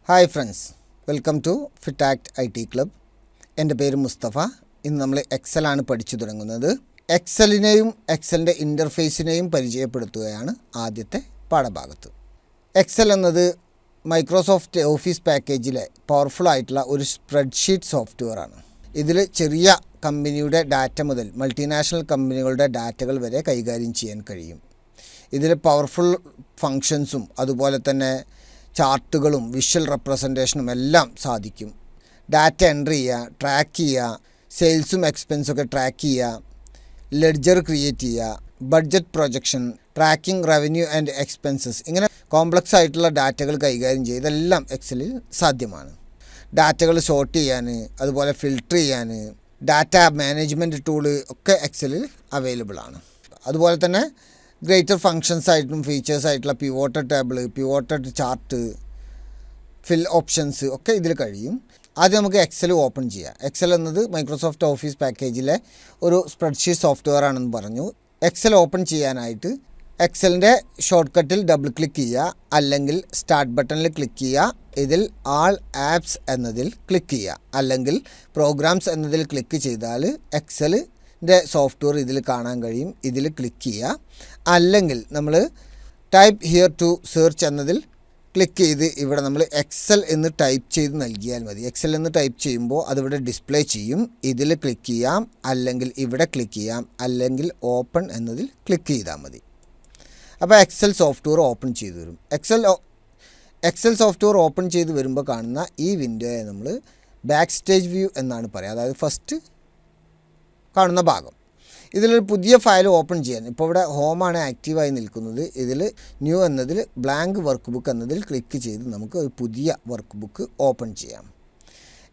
Hi friends, welcome to ഫിറ്റാക്ട് IT club. എൻ്റെ പേര് മുസ്തഫ. ഇന്ന് നമ്മൾ എക്സലാണ് പഠിച്ചു തുടങ്ങുന്നത്. എക്സലിനെയും എക്സലിൻ്റെ ഇൻ്റർഫേസിനെയും പരിചയപ്പെടുത്തുകയാണ് ആദ്യത്തെ പാഠഭാഗത്ത്. എക്സൽ എന്നത് മൈക്രോസോഫ്റ്റ് ഓഫീസ് പാക്കേജിലെ പവർഫുൾ ആയിട്ടുള്ള ഒരു സ്പ്രെഡ്ഷീറ്റ് സോഫ്റ്റ്വെയറാണ്. ഇതിൽ ചെറിയ കമ്പനിയുടെ ഡാറ്റ മുതൽ മൾട്ടിനാഷണൽ കമ്പനികളുടെ ഡാറ്റകൾ വരെ കൈകാര്യം ചെയ്യാൻ കഴിയും. ഇതിൽ പവർഫുൾ ഫങ്ഷൻസും അതുപോലെ തന്നെ ചാർട്ടുകളും വിഷ്വൽ റെപ്രസെൻറ്റേഷനും എല്ലാം സാധിക്കും. ഡാറ്റ എൻട്രി ചെയ്യുക, ട്രാക്ക് ചെയ്യുക, സെയിൽസും എക്സ്പെൻസൊക്കെ ട്രാക്ക് ചെയ്യുക, ലെഡ്ജർ ക്രിയേറ്റ് ചെയ്യുക, budget projection, tracking revenue and expenses, ഇങ്ങനെ കോംപ്ലക്സ് ആയിട്ടുള്ള ഡാറ്റകൾ കൈകാര്യം ചെയ്യുക. ഇതെല്ലാം എക്സലിൽ സാധ്യമാണ്. ഡാറ്റകൾ സോർട്ട് ചെയ്യാൻ, അതുപോലെ ഫിൽട്ടർ ചെയ്യാൻ, ഡാറ്റ മാനേജ്മെൻറ്റ് ടൂള് ഒക്കെ എക്സലിൽ അവൈലബിൾ ആണ്. അതുപോലെ തന്നെ ഗ്രേറ്റർ ഫങ്ഷൻസ് ആയിട്ടും ഫീച്ചേഴ്സ് ആയിട്ടുള്ള പിവോട്ടഡ് ടേബിൾ, പിവോട്ടഡ് ചാർട്ട്, ഫിൽ ഓപ്ഷൻസ് ഒക്കെ ഇതിൽ കഴിയും. ആദ്യം നമുക്ക് എക്സൽ ഓപ്പൺ ചെയ്യാം. എക്സൽ എന്നത് മൈക്രോസോഫ്റ്റ് ഓഫീസ് പാക്കേജിലെ ഒരു സ്പ്രെഡ്ഷീറ്റ് സോഫ്റ്റ്വെയർ ആണെന്ന് പറഞ്ഞു. എക്സൽ ഓപ്പൺ ചെയ്യാനായിട്ട് എക്സലിൻ്റെ ഷോർട്ട് കട്ടിൽ ഡബിൾ ക്ലിക്ക് ചെയ്യുക, അല്ലെങ്കിൽ സ്റ്റാർട്ട് ബട്ടണിൽ ക്ലിക്ക് ചെയ്യുക. ഇതിൽ ആൾ ആപ്സ് എന്നതിൽ ക്ലിക്ക് ചെയ്യുക, അല്ലെങ്കിൽ പ്രോഗ്രാംസ് എന്നതിൽ ക്ലിക്ക് ചെയ്താൽ എക്സലിൻ്റെ സോഫ്റ്റ്വെയർ ഇതിൽ കാണാൻ കഴിയും. ഇതിൽ ക്ലിക്ക് ചെയ്യുക, അല്ലെങ്കിൽ നമ്മൾ ടൈപ്പ് ഹിയർ ടു സെർച്ച് എന്നതിൽ ക്ലിക്ക് ചെയ്ത് ഇവിടെ നമ്മൾ എക്സൽ എന്ന് ടൈപ്പ് ചെയ്ത് നൽകിയാൽ മതി. എക്സൽ എന്ന് ടൈപ്പ് ചെയ്യുമ്പോൾ അതിവിടെ ഡിസ്പ്ലേ ചെയ്യും. ഇതിൽ ക്ലിക്ക് ചെയ്യാം, അല്ലെങ്കിൽ ഇവിടെ ക്ലിക്ക് ചെയ്യാം, അല്ലെങ്കിൽ ഓപ്പൺ എന്നതിൽ ക്ലിക്ക് ചെയ്താൽ മതി. അപ്പോൾ എക്സൽ സോഫ്റ്റ്വെയർ ഓപ്പൺ ചെയ്ത് വരും. എക്സൽ സോഫ്റ്റ്വെയർ ഓപ്പൺ ചെയ്ത് വരുമ്പോൾ കാണുന്ന ഈ വിൻഡോയെ നമ്മൾ ബാക്ക് സ്റ്റേജ് വ്യൂ എന്നാണ് പറയുക. അതായത് ഫസ്റ്റ് കാണുന്ന ഭാഗം. ഇതിലൊരു പുതിയ ഫയൽ ഓപ്പൺ ചെയ്യാൻ, ഇപ്പോൾ ഇവിടെ ഹോമാണ് ആക്റ്റീവായി നിൽക്കുന്നത്. ഇതിൽ ന്യൂ എന്നതിൽ ബ്ലാങ്ക് വർക്ക് ബുക്ക് എന്നതിൽ ക്ലിക്ക് ചെയ്ത് നമുക്ക് ഒരു പുതിയ വർക്ക് ബുക്ക് ഓപ്പൺ ചെയ്യാം.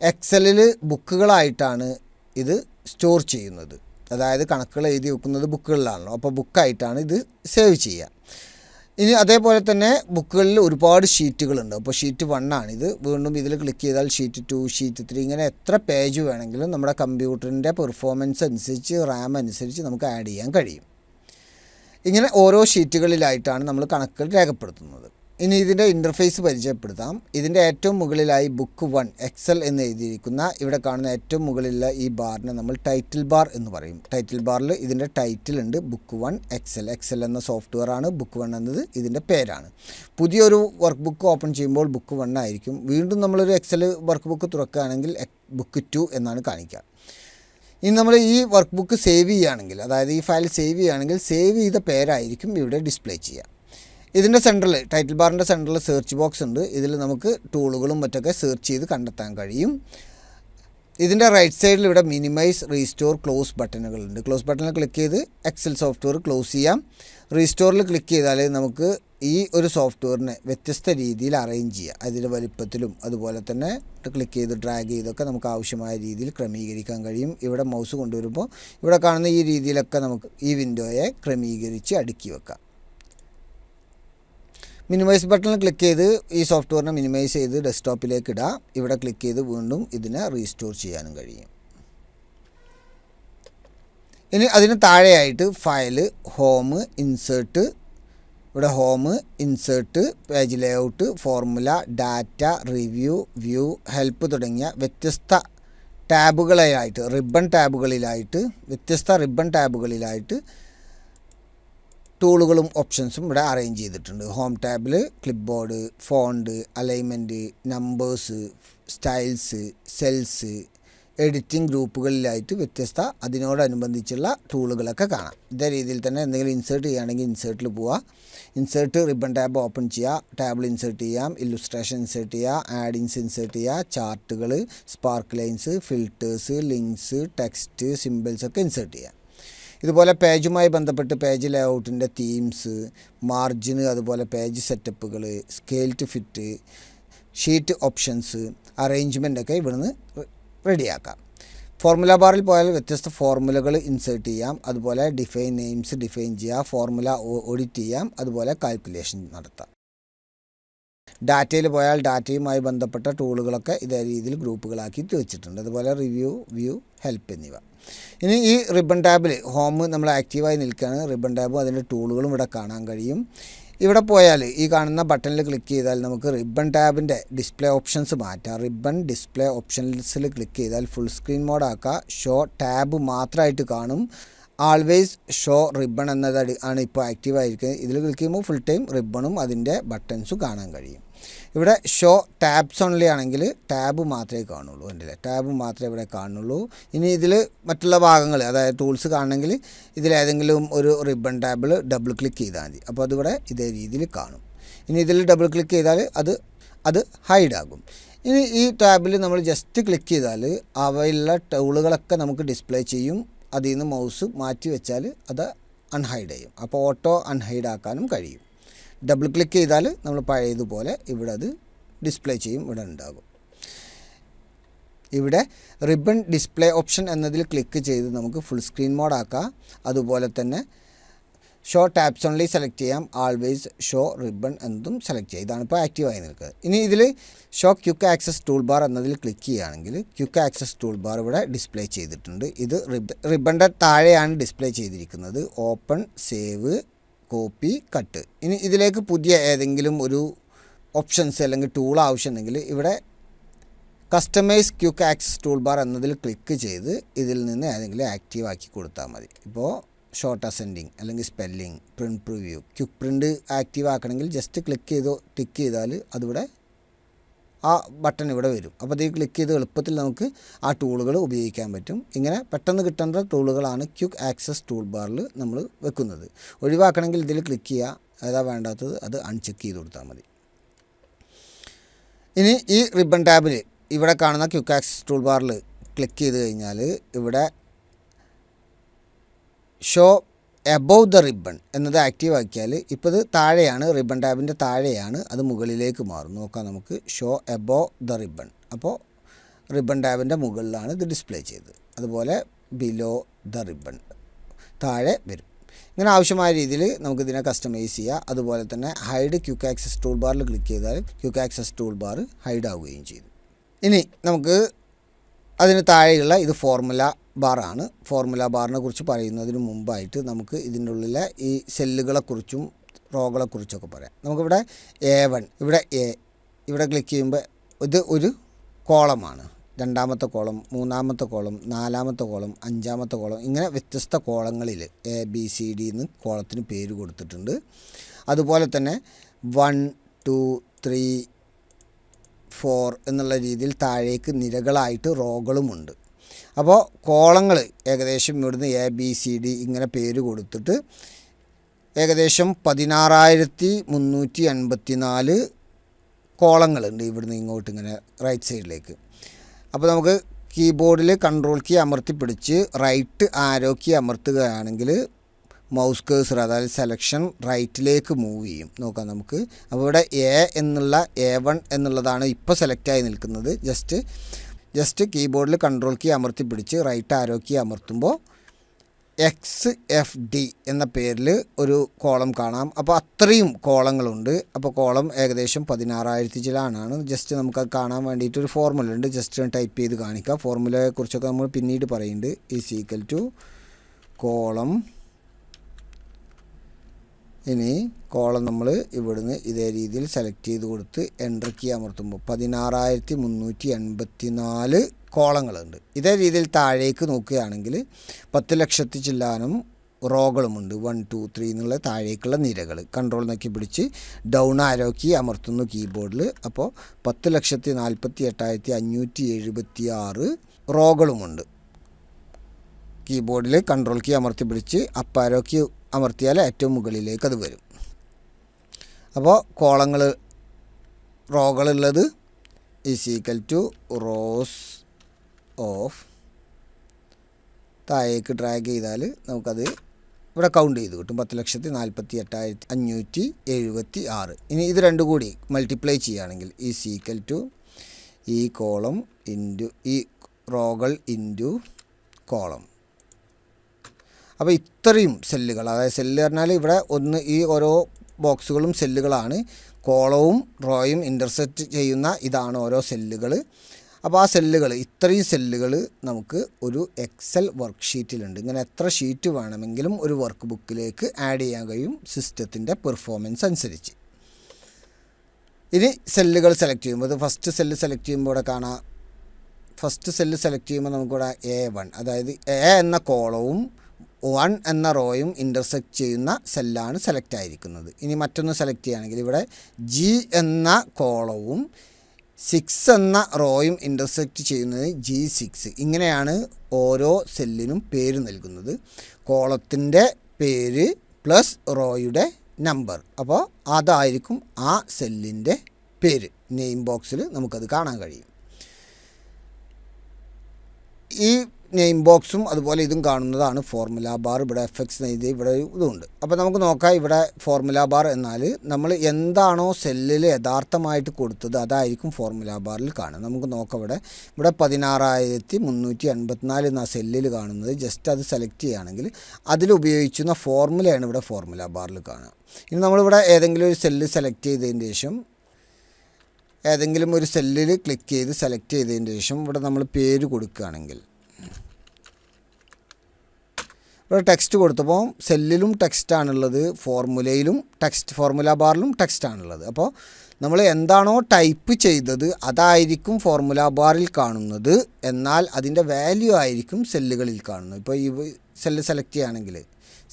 എക്സലിൽ ബുക്കുകളായിട്ടാണ് ഇത് സ്റ്റോർ ചെയ്യുന്നത്. അതായത് കണക്കുകൾ എഴുതി വെക്കുന്നത് ബുക്കുകളിലാണല്ലോ, അപ്പോൾ ബുക്കായിട്ടാണ് ഇത് സേവ് ചെയ്യുക. ഇനി അതേപോലെ തന്നെ ബുക്കുകളിൽ ഒരുപാട് ഷീറ്റുകളുണ്ട്. അപ്പോൾ ഷീറ്റ് 1 ആണിത്. വീണ്ടും ഇതിൽ ക്ലിക്ക് ചെയ്താൽ ഷീറ്റ് 2, ഷീറ്റ് 3, ഇങ്ങനെ എത്ര പേജ് വേണമെങ്കിലും നമ്മുടെ കമ്പ്യൂട്ടറിൻ്റെ പെർഫോമൻസ് അനുസരിച്ച്, റാം അനുസരിച്ച് നമുക്ക് ആഡ് ചെയ്യാൻ കഴിയും. ഇങ്ങനെ ഓരോ ഷീറ്റുകളിലായിട്ടാണ് നമ്മൾ കണക്കുകൾ രേഖപ്പെടുത്തുന്നത്. ഇനി ഇതിൻ്റെ ഇൻ്റർഫേസ് പരിചയപ്പെടുത്താം. ഇതിൻ്റെ ഏറ്റവും മുകളിലായി ബുക്ക് 1 എക്സൽ എന്ന് എഴുതിയിരിക്കുന്ന ഇവിടെ കാണുന്ന ഏറ്റവും മുകളിലുള്ള ഈ ബാറിനെ നമ്മൾ ടൈറ്റിൽ ബാർ എന്ന് പറയും. ടൈറ്റിൽ ബാറിൽ ഇതിൻ്റെ ടൈറ്റിൽ ഉണ്ട്, ബുക്ക് 1 എക്സൽ. എക്സൽ എന്ന സോഫ്റ്റ്വെയർ ആണ്. ബുക്ക് 1 എന്നത് ഇതിൻ്റെ പേരാണ്. പുതിയൊരു വർക്ക് ബുക്ക് ഓപ്പൺ ചെയ്യുമ്പോൾ ബുക്ക് 1 ആയിരിക്കും. വീണ്ടും നമ്മളൊരു എക്സൽ വർക്ക് ബുക്ക് തുറക്കുകയാണെങ്കിൽ ബുക്ക് 2 എന്നാണ് കാണിക്കുക. ഇനി നമ്മൾ ഈ വർക്ക് ബുക്ക് സേവ് ചെയ്യുകയാണെങ്കിൽ, അതായത് ഈ ഫയൽ സേവ് ചെയ്യുകയാണെങ്കിൽ സേവ് ചെയ്ത പേരായിരിക്കും ഇവിടെ ഡിസ്പ്ലേ ചെയ്യുക. ഇതിൻ്റെ സെൻറ്ററിൽ, ടൈറ്റിൽ ബാറിൻ്റെ സെൻറ്ററിൽ സെർച്ച് ബോക്സ് ഉണ്ട്. ഇതിൽ നമുക്ക് ടൂളുകളും മറ്റൊക്കെ സെർച്ച് ചെയ്ത് കണ്ടെത്താൻ കഴിയും. ഇതിൻ്റെ റൈറ്റ് സൈഡിൽ ഇവിടെ മിനിമൈസ്, റീസ്റ്റോർ, ക്ലോസ് ബട്ടണുകളുണ്ട്. ക്ലോസ് ബട്ടണിൽ ക്ലിക്ക് ചെയ്ത് എക്സൽ സോഫ്റ്റ്വെയർ ക്ലോസ് ചെയ്യാം. റീസ്റ്റോറിൽ ക്ലിക്ക് ചെയ്താൽ നമുക്ക് ഈ ഒരു സോഫ്റ്റ്വെയറിനെ വ്യത്യസ്ത രീതിയിൽ അറേഞ്ച് ചെയ്യാം. അതിൻ്റെ വലിപ്പത്തിലും അതുപോലെ തന്നെ ക്ലിക്ക് ചെയ്ത് ഡ്രാഗ് ചെയ്തൊക്കെ നമുക്ക് ആവശ്യമായ രീതിയിൽ ക്രമീകരിക്കാൻ കഴിയും. ഇവിടെ മൗസ് കൊണ്ടുവരുമ്പോൾ ഇവിടെ കാണുന്ന ഈ രീതിയിലൊക്കെ നമുക്ക് ഈ വിൻഡോയെ ക്രമീകരിച്ച് അടുക്കി വെക്കാം. മിനിമൈസ് ബട്ടണിൽ ക്ലിക്ക് ചെയ്ത് ഈ സോഫ്റ്റ്വെയറിനെ മിനിമൈസ് ചെയ്ത് ഡെസ്ക്ടോപ്പിലേക്ക് ഇടുക. ഇവിടെ ക്ലിക്ക് ചെയ്ത് വീണ്ടും ഇതിനെ റീസ്റ്റോർ ചെയ്യാനും കഴിയും. ഇനി അതിന് താഴെയായിട്ട് ഫയൽ, ഹോം, ഇൻസേർട്ട്, ഇവിടെ home, insert, page layout, formula, data, review, view, help തുടങ്ങിയ വ്യത്യസ്ത ടാബുകളിലായിട്ട്, വ്യത്യസ്ത റിബൺ ടാബുകളിലായിട്ട് ടൂളുകളും ഓപ്ഷൻസും ഇവിടെ അറേഞ്ച് ചെയ്തിട്ടുണ്ട്. ഹോം ടാബിൽ clipboard, font, alignment, numbers, styles, cells, editing ഗ്രൂപ്പുകളിലായിട്ട് വ്യത്യസ്ത അതിനോടനുബന്ധിച്ചുള്ള ടൂളുകളൊക്കെ കാണാം. ഇതേ രീതിയിൽ തന്നെ എന്തെങ്കിലും ഇൻസേർട്ട് ചെയ്യുകയാണെങ്കിൽ ഇൻസേർട്ടിൽ പോവുക. ഇൻസേർട്ട് റിബൺ ടാബ് ഓപ്പൺ ചെയ്യുക, ടേബിൾ ഇൻസേർട്ട് ചെയ്യാം, ഇല്ലുസ്ട്രേഷൻ ഇൻസേർട്ട് ചെയ്യുക, ആഡിങ്സ് ഇൻസേർട്ട് ചെയ്യുക, ചാർട്ടുകൾ, sparklines, filters, links, text, സിമ്പിൾസൊക്കെ ഇൻസേർട്ട് ചെയ്യാം. ഇതുപോലെ പേജുമായി ബന്ധപ്പെട്ട് പേജ് ലേഔട്ടിൻ്റെ തീംസ്, മാർജിന്, അതുപോലെ പേജ് സെറ്റപ്പുകൾ, scale to fit, sheet options, അറേഞ്ച്മെൻ്റൊക്കെ ഇവിടുന്ന് റെഡിയാക്കാം. ഫോർമുല ബാറിൽ പോയാൽ വ്യത്യസ്ത ഫോർമുലകൾ ഇൻസേർട്ട് ചെയ്യാം. അതുപോലെ ഡിഫൈൻ നെയിംസ് ഡിഫൈൻ ചെയ്യാം, ഫോർമുല ഓഡിറ്റ് ചെയ്യാം, അതുപോലെ കാൽക്കുലേഷൻ നടത്താം. ഡാറ്റയിൽ പോയാൽ ഡാറ്റയുമായി ബന്ധപ്പെട്ട ടൂളുകളൊക്കെ ഇതേ രീതിയിൽ ഗ്രൂപ്പുകളാക്കി വെച്ചിട്ടുണ്ട്. അതുപോലെ റിവ്യൂ, വ്യൂ, ഹെൽപ്പ് എന്നിവ. ഇനി ഈ റിബൺ ടാബിൽ ഹോം നമ്മൾ ആക്റ്റീവായി നിൽക്കുകയാണ്. റിബൺ ടാബും അതിൻ്റെ ടൂളുകളും ഇവിടെ കാണാൻ കഴിയും. ഇവിടെ പോയാൽ ഈ കാണുന്ന ബട്ടണിൽ ക്ലിക്ക് ചെയ്താൽ നമുക്ക് റിബൺ ടാബിൻ്റെ ഡിസ്പ്ലേ ഓപ്ഷൻസ് മാറ്റാം. റിബൺ ഡിസ്പ്ലേ ഓപ്ഷൻസിൽ ക്ലിക്ക് ചെയ്താൽ ഫുൾ സ്ക്രീൻ മോഡാക്കുക. ഷോ ടാബ് മാത്രമായിട്ട് കാണും. ആൾവേസ് ഷോ റിബൺ എന്നത് ആണ് ഇപ്പോൾ ആക്റ്റീവായിരിക്കുന്നത്. ഇതിൽ ക്ലിക്ക് ചെയ്യുമ്പോൾ ഫുൾ ടൈം റിബണും അതിൻ്റെ ബട്ടൺസും കാണാൻ കഴിയും. ഇവിടെ ഷോ ടാബ്സ് ഓൺലി ആണെങ്കിൽ ടാബ് മാത്രമേ കാണുള്ളൂ. കണ്ടില്ലേ, ടാബ് മാത്രമേ ഇവിടെ കാണുള്ളൂ. ഇനി ഇതിൽ മറ്റുള്ള ഭാഗങ്ങൾ, അതായത് ടൂൾസ് കാണണമെങ്കിൽ ഇതിലേതെങ്കിലും ഒരു റിബൺ ടാബിൽ ഡബിൾ ക്ലിക്ക് ചെയ്താൽ മതി. അപ്പോൾ അതിവിടെ ഇതേ രീതിയിൽ കാണും. ഇനി ഇതിൽ ഡബിൾ ക്ലിക്ക് ചെയ്താൽ അത് ഹൈഡ് ആകും. ഇനി ഈ ടാബിൽ നമ്മൾ ജസ്റ്റ് ക്ലിക്ക് ചെയ്താൽ അവയുള്ള ടൂളുകളൊക്കെ നമുക്ക് ഡിസ്പ്ലേ ചെയ്യും. അതിൽ നിന്ന് മൗസ് മാറ്റി വെച്ചാൽ അത് അൺഹൈഡ് ചെയ്യും. അപ്പോൾ ഓട്ടോ അൺഹൈഡ് ആക്കാനും കഴിയും. ഡബിൾ ക്ലിക്ക് ചെയ്താൽ നമ്മൾ പഴയതുപോലെ ഇവിടെ അത് ഡിസ്പ്ലേ ചെയ്യും, ഇവിടെ ഉണ്ടാകും. ഇവിടെ റിബൺ ഡിസ്പ്ലേ ഓപ്ഷൻ എന്നതിൽ ക്ലിക്ക് ചെയ്ത് നമുക്ക് ഫുൾ സ്ക്രീൻ മോഡാക്കാം. അതുപോലെ തന്നെ ഷോ ടാബ്സ് ഓൺലി സെലക്ട് ചെയ്യാം. ആൾവേസ് ഷോ റിബൺ എന്നതും സെലക്ട് ചെയ്യാം. ഇതാണ് ഇപ്പോൾ ആക്റ്റീവായി നിൽക്കുന്നത്. ഇനി ഇതിൽ show quick access toolbar എന്നതിൽ ക്ലിക്ക് ചെയ്യുകയാണെങ്കിൽ ക്വിക്ക് ആക്സസ് ടൂൾ ബാർ ഇവിടെ ഡിസ്പ്ലേ ചെയ്തിട്ടുണ്ട്. ഇത് റിബണിൻ്റെ താഴെയാണ് ഡിസ്പ്ലേ ചെയ്തിരിക്കുന്നത്. Open, save, copy, cut. ഇനി ഇതിലേക്ക് പുതിയ ഏതെങ്കിലും ഒരു ഓപ്ഷൻസ് അല്ലെങ്കിൽ ടൂൾ ആവശ്യമുണ്ടെങ്കിൽ ഇവിടെ customize quick access toolbar എന്നതിൽ ക്ലിക്ക് ചെയ്ത് ഇതിൽ നിന്ന് ഏതെങ്കിലും ആക്റ്റീവ് ആക്കി കൊടുത്താൽ മതി. ഇപ്പോൾ ഷോർട്ട് അസെൻഡിങ് അല്ലെങ്കിൽ spelling, print preview, quick print active ആക്കണമെങ്കിൽ ജസ്റ്റ് ടിക്ക് ചെയ്താൽ അതിവിടെ ആ ബട്ടൺ ഇവിടെ വരും. അപ്പോൾ ഇത് ക്ലിക്ക് ചെയ്ത് എളുപ്പത്തിൽ നമുക്ക് ആ ടൂളുകൾ ഉപയോഗിക്കാൻ പറ്റും. ഇങ്ങനെ പെട്ടെന്ന് കിട്ടേണ്ട ടൂളുകളാണ് ക്വിക്ക് ആക്സസ് ടൂൾ ബാറിൽ നമ്മൾ വെക്കുന്നത്. ഒഴിവാക്കണമെങ്കിൽ ഇതിൽ ക്ലിക്ക് ചെയ്യുക, ഏതാ വേണ്ടാത്തത് അത് അൺചെക്ക് ചെയ്ത് കൊടുത്താൽ മതി. ഇനി ഈ റിബൺ ടാബിൽ ഇവിടെ കാണുന്ന ക്വിക്ക് ആക്സസ് ടൂൾ ബാറിൽ ക്ലിക്ക് ചെയ്ത് കഴിഞ്ഞാൽ ഇവിടെ ഷോ എബോവ് ദ റിബൺ എന്നത് ആക്റ്റീവ് ആക്കിയാൽ ഇപ്പോൾ ഇത് താഴെയാണ്, റിബൺ ടാബിൻ്റെ താഴെയാണ്, അത് മുകളിലേക്ക് മാറും. നോക്കാം നമുക്ക്. ഷോ എബോവ് ദ റിബൺ, അപ്പോൾ റിബൺ ടാബിൻ്റെ മുകളിലാണ് ഇത് ഡിസ്പ്ലേ ചെയ്തത്. അതുപോലെ ബിലോ ദ റിബൺ താഴെ വരും. ഇങ്ങനെ ആവശ്യമായ രീതിയിൽ നമുക്കിതിനെ കസ്റ്റമൈസ് ചെയ്യാം. അതുപോലെ തന്നെ ഹൈഡ് ക്വിക്ക് ആക്സസ് ടൂൾ ബാറിൽ ക്ലിക്ക് ചെയ്താൽ quick access tool bar hide ആവുകയും ചെയ്തു. ഇനി നമുക്ക് അതിന് താഴെയുള്ള ഇത് ഫോർമുല ബാറാണ്. ഫോർമുല ബാറിനെ കുറിച്ച് പറയുന്നതിന് മുമ്പായിട്ട് നമുക്ക് ഇതിൻ്റെ ഉള്ളിലെ ഈ സെല്ലുകളെക്കുറിച്ചും റോകളെക്കുറിച്ചൊക്കെ പറയാം. നമുക്കിവിടെ A1, ഇവിടെ ഇവിടെ ക്ലിക്ക് ചെയ്യുമ്പോൾ ഇത് ഒരു കോളമാണ്. രണ്ടാമത്തെ കോളം, മൂന്നാമത്തെ കോളം, നാലാമത്തെ കോളം, അഞ്ചാമത്തെ കോളം, ഇങ്ങനെ വ്യത്യസ്ത കോളങ്ങളിൽ ABCD എന്ന് കോളത്തിന് പേര് കൊടുത്തിട്ടുണ്ട്. അതുപോലെ തന്നെ 1, 2, 3, 4 എന്നുള്ള രീതിയിൽ താഴേക്ക് നിരകളായിട്ട് റോകളുമുണ്ട്. അപ്പോൾ കോളങ്ങൾ ഏകദേശം ഇവിടുന്ന് ABCD ഇങ്ങനെ പേര് കൊടുത്തിട്ട് ഏകദേശം 16,384 കോളങ്ങളുണ്ട് ഇവിടുന്ന് ഇങ്ങോട്ട് ഇങ്ങനെ റൈറ്റ് സൈഡിലേക്ക്. അപ്പോൾ നമുക്ക് കീബോർഡിൽ കൺട്രോൾ കീ അമർത്തി പിടിച്ച് റൈറ്റ് ആരോ കീ അമർത്തുകയാണെങ്കിൽ മൗസ് കേഴ്സർ, അതായത് സെലക്ഷൻ റൈറ്റിലേക്ക് മൂവ് ചെയ്യും. നോക്കാം നമുക്ക്. അപ്പോൾ ഇവിടെ A1 എന്നുള്ളതാണ് ഇപ്പോൾ സെലക്റ്റായി നിൽക്കുന്നത്. ജസ്റ്റ് കീബോർഡിൽ കൺട്രോൾ കീ അമർത്തി പിടിച്ച് റൈറ്റ് ആരോ കീ അമർത്തുമ്പോൾ XFD എന്ന പേരിൽ ഒരു കോളം കാണാം. അപ്പോൾ അത്രയും കോളങ്ങളുണ്ട്. അപ്പോൾ കോളം ഏകദേശം 16,000 ചിലാനാണ്. ജസ്റ്റ് നമുക്കത് കാണാൻ വേണ്ടിയിട്ടൊരു ഫോർമുല ഉണ്ട്. ജസ്റ്റ് ടൈപ്പ് ചെയ്ത് കാണിക്കാം. ഫോർമുലയെക്കുറിച്ചൊക്കെ നമ്മൾ പിന്നീട് പറയുന്നുണ്ട്. Is equal to column. ഇനി കോളം നമ്മൾ ഇവിടുന്ന് ഇതേ രീതിയിൽ സെലക്ട് ചെയ്ത് കൊടുത്ത് എൻ്റർ കീ അമർത്തുമ്പോൾ 16,384 കോളങ്ങളുണ്ട്. ഇതേ രീതിയിൽ താഴേക്ക് നോക്കുകയാണെങ്കിൽ 10,00,000 ചില്ലാനും റോകളുമുണ്ട്. 1, 2, 3 എന്നുള്ള താഴേക്കുള്ള നിരകൾ. കൺട്രോൾ നോക്കി പിടിച്ച് ഡൗൺ ആരോ കീ അമർത്തുന്നു കീബോർഡിൽ. അപ്പോൾ 10,48,576 റോകളുമുണ്ട്. കീബോർഡിൽ കൺട്രോൾ കീ അമർത്തി പിടിച്ച് അപ്പ് ആരോ കീ അമർത്തിയാൽ ഏറ്റവും മുകളിലേക്ക് അത് വരും. അപ്പോൾ റോകളുള്ളത് is equal to rows of, താഴേക്ക് ഡ്രാഗ് ചെയ്താൽ നമുക്കത് ഇവിടെ കൗണ്ട് ചെയ്ത് കിട്ടും. 10,48,576. ഇനി ഇത് രണ്ടും കൂടി മൾട്ടിപ്ലൈ ചെയ്യുകയാണെങ്കിൽ ഈസ് ഈക്വൽ ടു ഈ കോളം ഇൻറ്റു ഈ റോകൾ ഇൻറ്റു കോളം. അപ്പോൾ ഇത്രയും സെല്ലുകൾ, അതായത് സെല്ല് പറഞ്ഞാൽ ഇവിടെ ഈ ഓരോ ബോക്സുകളും സെല്ലുകളാണ്. കോളവും റോയും ഇൻ്റർസെക്റ്റ് ചെയ്യുന്ന ഇതാണ് ഓരോ സെല്ലുകൾ. അപ്പോൾ ആ സെല്ലുകൾ, ഇത്രയും സെല്ലുകൾ നമുക്ക് ഒരു എക്സൽ വർക്ക് ഷീറ്റിലുണ്ട്. ഇങ്ങനെ എത്ര ഷീറ്റ് വേണമെങ്കിലും ഒരു വർക്ക് ബുക്കിലേക്ക് ആഡ് ചെയ്യാൻ കഴിയും സിസ്റ്റത്തിൻ്റെ പെർഫോമൻസ് അനുസരിച്ച്. ഇനി സെല്ലുകൾ സെലക്ട് ചെയ്യുമ്പോൾ, ഇത് ഫസ്റ്റ് സെല്ല് സെലക്ട് ചെയ്യുമ്പോൾ ഇവിടെ കാണാം, ഫസ്റ്റ് സെല്ല് സെലക്ട് ചെയ്യുമ്പോൾ നമുക്കിവിടെ A1, അതായത് എ എന്ന കോളവും 1 എന്ന റോയും ഇൻ്റർസെക്റ്റ് ചെയ്യുന്ന സെല്ലാണ് സെലക്ട് ആയിരിക്കുന്നത്. ഇനി മറ്റൊന്ന് സെലക്ട് ചെയ്യുകയാണെങ്കിൽ ഇവിടെ G എന്ന കോളവും 6 എന്ന റോയും ഇൻ്റർസെക്റ്റ് ചെയ്യുന്നത് G6. ഇങ്ങനെയാണ് ഓരോ സെല്ലിനും പേര് നൽകുന്നത്. കോളത്തിൻ്റെ പേര് പ്ലസ് റോയുടെ നമ്പർ. അപ്പോൾ അതായിരിക്കും ആ സെല്ലിൻ്റെ പേര്. നെയിം ബോക്സിൽ നമുക്കത് കാണാൻ കഴിയും. ഈ നെയിം ബോക്സും അതുപോലെ ഇതും കാണുന്നതാണ് ഫോർമുല ബാർ. ഇവിടെ FX എഴുതി ഇവിടെ ഇതുണ്ട്. അപ്പോൾ നമുക്ക് നോക്കാം, ഇവിടെ ഫോർമുല ബാർ എന്നാൽ നമ്മൾ എന്താണോ സെല്ലിൽ യഥാർത്ഥമായിട്ട് കൊടുത്തത് അതായിരിക്കും ഫോർമുല ബാറിൽ കാണുക. നമുക്ക് നോക്കാം, ഇവിടെ 16,384 എന്ന സെല്ലിൽ കാണുന്നത്. ജസ്റ്റ് അത് സെലക്ട് ചെയ്യുകയാണെങ്കിൽ അതിലുപയോഗിക്കുന്ന ഫോർമുലയാണ് ഇവിടെ ഫോർമുല ബാറിൽ കാണുക. ഇനി നമ്മളിവിടെ ഏതെങ്കിലും ഒരു സെല്ല് സെലക്ട് ചെയ്തതിന് ശേഷം, ഏതെങ്കിലും ഒരു സെല്ലിൽ ക്ലിക്ക് ചെയ്ത് സെലക്ട് ചെയ്തതിന് ശേഷം ഇവിടെ നമ്മൾ പേര് കൊടുക്കുകയാണെങ്കിൽ, ഇവിടെ ടെക്സ്റ്റ് കൊടുത്തപ്പോൾ സെല്ലിലും ടെക്സ്റ്റാണുള്ളത്, ഫോർമുലയിലും ഫോർമുല ബാറിലും ടെക്സ്റ്റാണുള്ളത്. അപ്പോൾ നമ്മൾ എന്താണോ ടൈപ്പ് ചെയ്തത് അതായിരിക്കും ഫോർമുല ബാറിൽ കാണുന്നത്, എന്നാൽ അതിൻ്റെ വാല്യൂ ആയിരിക്കും സെല്ലുകളിൽ കാണുന്നത്. ഇപ്പോൾ ഈ സെല്ല് സെലക്ട് ചെയ്യുകയാണെങ്കിൽ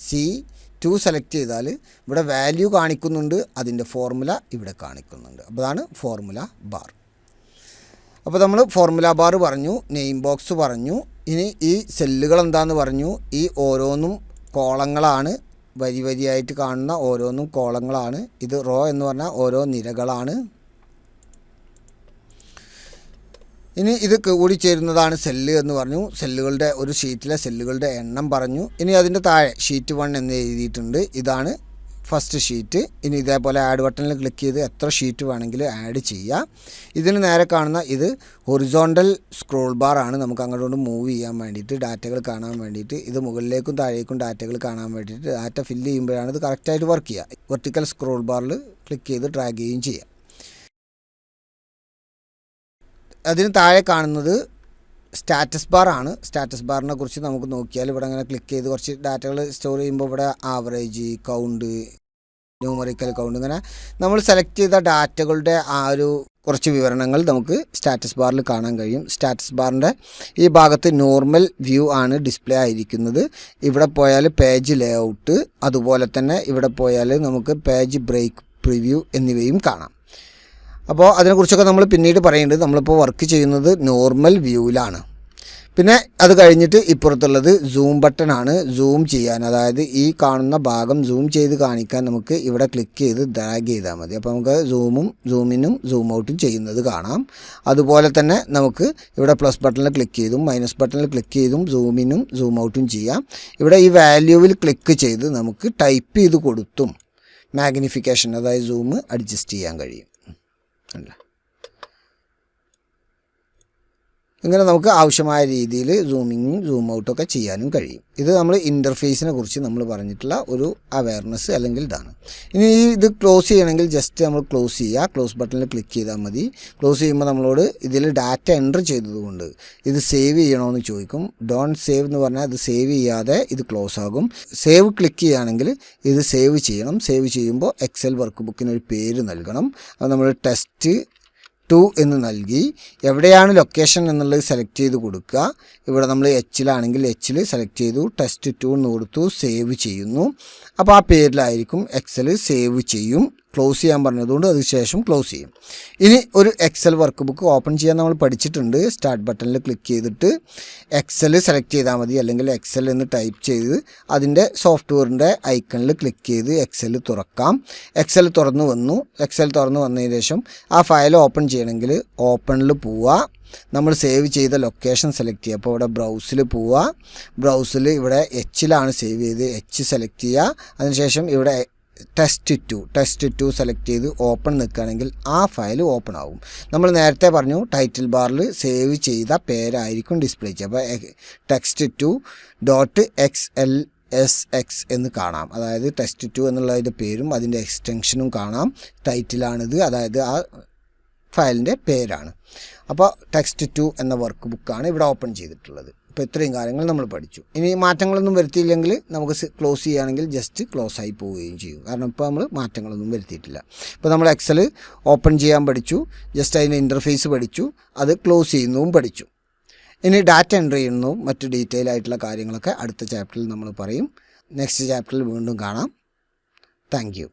C2 സെലക്ട് ചെയ്താൽ ഇവിടെ വാല്യൂ കാണിക്കുന്നുണ്ട്, അതിൻ്റെ ഫോർമുല ഇവിടെ കാണിക്കുന്നുണ്ട്. അപ്പോൾ അതാണ് ഫോർമുല ബാർ. അപ്പോൾ നമ്മൾ ഫോർമുല ബാർ പറഞ്ഞു, നെയിം ബോക്സ് പറഞ്ഞു. ഇനി ഈ സെല്ലുകൾ എന്താണെന്ന് പറഞ്ഞു. ഈ ഓരോന്നും കോളങ്ങളാണ്, വരി വരിയായിട്ട് കാണുന്ന ഓരോന്നും കോളങ്ങളാണ്. ഇത് റോ എന്ന് പറഞ്ഞാൽ ഓരോ നിരകളാണ്. ഇനി ഇത് കൂടി ചേരുന്നതാണ് സെല്ല് എന്ന് പറഞ്ഞു. സെല്ലുകളുടെ ഒരു ഷീറ്റിലെ സെല്ലുകളുടെ എണ്ണം പറഞ്ഞു. ഇനി അതിൻ്റെ താഴെ ഷീറ്റ് 1 എന്ന് എഴുതിയിട്ടുണ്ട്. ഇതാണ് ഫസ്റ്റ് ഷീറ്റ്. ഇനി ഇതേപോലെ ആഡ് ബട്ടണിൽ ക്ലിക്ക് ചെയ്ത് എത്ര ഷീറ്റ് വേണമെങ്കിലും ആഡ് ചെയ്യുക. ഇതിന് നേരെ കാണുന്ന ഇത് ഹൊറിസോണ്ടൽ സ്ക്രോൾ ബാർ ആണ്. നമുക്ക് അങ്ങോട്ട് മൂവ് ചെയ്യാൻ വേണ്ടിയിട്ട്, ഡാറ്റകൾ കാണാൻ വേണ്ടിയിട്ട്, ഇത് മുകളിലേക്കും താഴേക്കും ഡാറ്റകൾ കാണാൻ വേണ്ടിയിട്ട്, ഡാറ്റ ഫില്ല് ചെയ്യുമ്പോഴാണ് ഇത് കറക്റ്റായിട്ട് വർക്ക് ചെയ്യുക. വെർട്ടിക്കൽ സ്ക്രോൾ ബാറിൽ ക്ലിക്ക് ചെയ്ത് ഡ്രാഗ് ചെയ്യുകയും ചെയ്യാം. അതിന് താഴെ കാണുന്നത് സ്റ്റാറ്റസ് ബാർ ആണ്. സ്റ്റാറ്റസ് ബാറിനെ കുറിച്ച് നമുക്ക് നോക്കിയാൽ ഇവിടെ അങ്ങനെ ക്ലിക്ക് ചെയ്ത് കുറച്ച് ഡാറ്റകൾ സ്റ്റോർ ചെയ്യുമ്പോൾ ഇവിടെ ആവറേജ്, കൗണ്ട്, ന്യൂമറിക്കൽ കൗണ്ട്, ഇങ്ങനെ നമ്മൾ സെലക്ട് ചെയ്ത ഡാറ്റകളുടെ ആ ഒരു കുറച്ച് വിവരണങ്ങൾ നമുക്ക് സ്റ്റാറ്റസ് ബാറിൽ കാണാൻ കഴിയും. സ്റ്റാറ്റസ് ബാറിൻ്റെ ഈ ഭാഗത്ത് നോർമൽ വ്യൂ ആണ് ഡിസ്പ്ലേ ആയിരിക്കുന്നത്. ഇവിടെ പോയാൽ പേജ് ലേഔട്ട്, അതുപോലെ തന്നെ ഇവിടെ പോയാൽ നമുക്ക് പേജ് ബ്രേക്ക് പ്രിവ്യൂ എന്നിവയും കാണാം. അപ്പോൾ അതിനെക്കുറിച്ചൊക്കെ നമ്മൾ പിന്നീട് പറയുന്നുണ്ട്. നമ്മളിപ്പോൾ വർക്ക് ചെയ്യുന്നത് നോർമൽ വ്യൂവിലാണ്. പിന്നെ അത് കഴിഞ്ഞിട്ട് ഇപ്പുറത്തുള്ളത് സൂം ബട്ടണാണ്. സൂം ചെയ്യാൻ, അതായത് ഈ കാണുന്ന ഭാഗം സൂം ചെയ്ത് കാണിക്കാൻ നമുക്ക് ഇവിടെ ക്ലിക്ക് ചെയ്ത് ഡ്രാഗ് ചെയ്താൽ മതി. അപ്പോൾ നമുക്ക് സൂമിനും സൂം ഔട്ടും ചെയ്യുന്നത് കാണാം. അതുപോലെ തന്നെ നമുക്ക് ഇവിടെ പ്ലസ് ബട്ടണിൽ ക്ലിക്ക് ചെയ്തും മൈനസ് ബട്ടണിൽ ക്ലിക്ക് ചെയ്തും സൂമിനും സൂം ഔട്ടും ചെയ്യാം. ഇവിടെ ഈ വാല്യൂവിൽ ക്ലിക്ക് ചെയ്ത് നമുക്ക് ടൈപ്പ് ചെയ്ത് കൊടുത്തും മാഗ്നിഫിക്കേഷൻ, അതായത് സൂം അഡ്ജസ്റ്റ് ചെയ്യാൻ കഴിയും. അല്ല, ഇങ്ങനെ നമുക്ക് ആവശ്യമായ രീതിയിൽ സൂമിങ്ങും സൂം ഔട്ടൊക്കെ ചെയ്യാനും കഴിയും. ഇത് നമ്മൾ ഇൻ്റർഫേസിനെ കുറിച്ച് നമ്മൾ പറഞ്ഞിട്ടുള്ള ഒരു അവയർനെസ് അല്ലെങ്കിൽ ഇതാണ്. ഇനി ഇത് ക്ലോസ് ചെയ്യണമെങ്കിൽ ജസ്റ്റ് നമ്മൾ ക്ലോസ് ചെയ്യുക. ക്ലോസ് ബട്ടണിൽ ക്ലിക്ക് ചെയ്താൽ മതി. ക്ലോസ് ചെയ്യുമ്പോൾ നമ്മളോട് ഇതിൽ ഡാറ്റ എൻ്റർ ചെയ്തതുകൊണ്ട് ഇത് സേവ് ചെയ്യണമെന്ന് ചോദിക്കും. ഡോണ്ട് സേവ് എന്ന് പറഞ്ഞാൽ ഇത് സേവ് ചെയ്യാതെ ഇത് ക്ലോസ് ആകും. സേവ് ക്ലിക്ക് ചെയ്യുകയാണെങ്കിൽ ഇത് സേവ് ചെയ്യണം. സേവ് ചെയ്യുമ്പോൾ എക്സൽ വർക്ക് ബുക്കിനൊരു പേര് നൽകണം. അത് നമ്മൾ ടെസ്റ്റ് 2 എന്ന് നൽകി എവിടെയാണ് ലൊക്കേഷൻ എന്നുള്ളത് സെലക്ട് ചെയ്ത് കൊടുക്കുക. ഇവിടെ നമ്മൾ എച്ചിലാണെങ്കിൽ എച്ചിൽ സെലക്ട് ചെയ്തു, ടെസ്റ്റ് 2 എന്ന് കൊടുത്തു, സേവ് ചെയ്യുന്നു. അപ്പോൾ ആ പേരിലായിരിക്കും എക്സൽ സേവ് ചെയ്യും. ക്ലോസ് ചെയ്യാൻ പറഞ്ഞതുകൊണ്ട് അതിനുശേഷം ക്ലോസ് ചെയ്യും. ഇനി ഒരു എക്സൽ വർക്ക് ബുക്ക് ഓപ്പൺ ചെയ്യാൻ നമ്മൾ പഠിച്ചിട്ടുണ്ട്. സ്റ്റാർട്ട് ബട്ടണിൽ ക്ലിക്ക് ചെയ്തിട്ട് എക്സൽ സെലക്ട് ചെയ്താൽ മതി, അല്ലെങ്കിൽ എക്സൽ എന്ന് ടൈപ്പ് ചെയ്ത് അതിൻ്റെ സോഫ്റ്റ്വെയറിൻ്റെ ഐക്കണിൽ ക്ലിക്ക് ചെയ്ത് എക്സൽ തുറക്കാം. എക്സൽ തുറന്നു വന്നു. എക്സൽ തുറന്നു വന്നതിന് ശേഷം ആ ഫയൽ ഓപ്പൺ ചെയ്യണമെങ്കിൽ ഓപ്പണിൽ പോവുക. നമ്മൾ സേവ് ചെയ്ത ലൊക്കേഷൻ സെലക്ട് ചെയ്യുക. അപ്പോൾ ഇവിടെ ബ്രൗസിൽ പോവുക. ബ്രൗസിൽ ഇവിടെ എച്ചിലാണ് സേവ് ചെയ്ത് എച്ച് സെലക്ട് ചെയ്യുക. അതിനുശേഷം ഇവിടെ ടെസ്റ്റ് 2 സെലക്ട് ചെയ്ത് ഓപ്പൺ നിൽക്കുകയാണെങ്കിൽ ആ ഫയൽ ഓപ്പൺ ആകും. നമ്മൾ നേരത്തെ പറഞ്ഞു ടൈറ്റിൽ ബാറിൽ സേവ് ചെയ്ത പേരായിരിക്കും ഡിസ്പ്ലേ ചെയ്യുക. അപ്പോൾ text2.xlsx എന്ന് കാണാം. അതായത് ടെസ്റ്റ് 2 എന്നുള്ളതിൻ്റെ പേരും അതിൻ്റെ എക്സ്റ്റൻഷനും കാണാം. ടൈറ്റിലാണിത്, അതായത് ആ ഫയലിൻ്റെ പേരാണ്. അപ്പോൾ ടെക്സ്റ്റ് 2 എന്ന വർക്ക് ബുക്കാണ് ഇവിടെ ഓപ്പൺ ചെയ്തിട്ടുള്ളത്. അപ്പോൾ ഇത്രയും കാര്യങ്ങൾ നമ്മൾ പഠിച്ചു. ഇനി മാറ്റങ്ങളൊന്നും വരുത്തിയില്ലെങ്കിൽ നമുക്ക് ക്ലോസ് ചെയ്യുകയാണെങ്കിൽ ജസ്റ്റ് ക്ലോസ് ആയി പോവുകയും ചെയ്യും. കാരണം ഇപ്പോൾ നമ്മൾ മാറ്റങ്ങളൊന്നും വരുത്തിയിട്ടില്ല. ഇപ്പോൾ നമ്മൾ എക്സൽ ഓപ്പൺ ചെയ്യാൻ പഠിച്ചു, ജസ്റ്റ് അതിൻ്റെ ഇൻ്റർഫേസ് പഠിച്ചു, അത് ക്ലോസ് ചെയ്യുന്നതും പഠിച്ചു. ഇനി ഡാറ്റ എൻട്രി ചെയ്യുന്നതും മറ്റ് ഡീറ്റെയിൽ ആയിട്ടുള്ള കാര്യങ്ങളൊക്കെ അടുത്ത ചാപ്റ്ററിൽ നമ്മൾ പറയും. നെക്സ്റ്റ് ചാപ്റ്ററിൽ വീണ്ടും കാണാം. Thank you.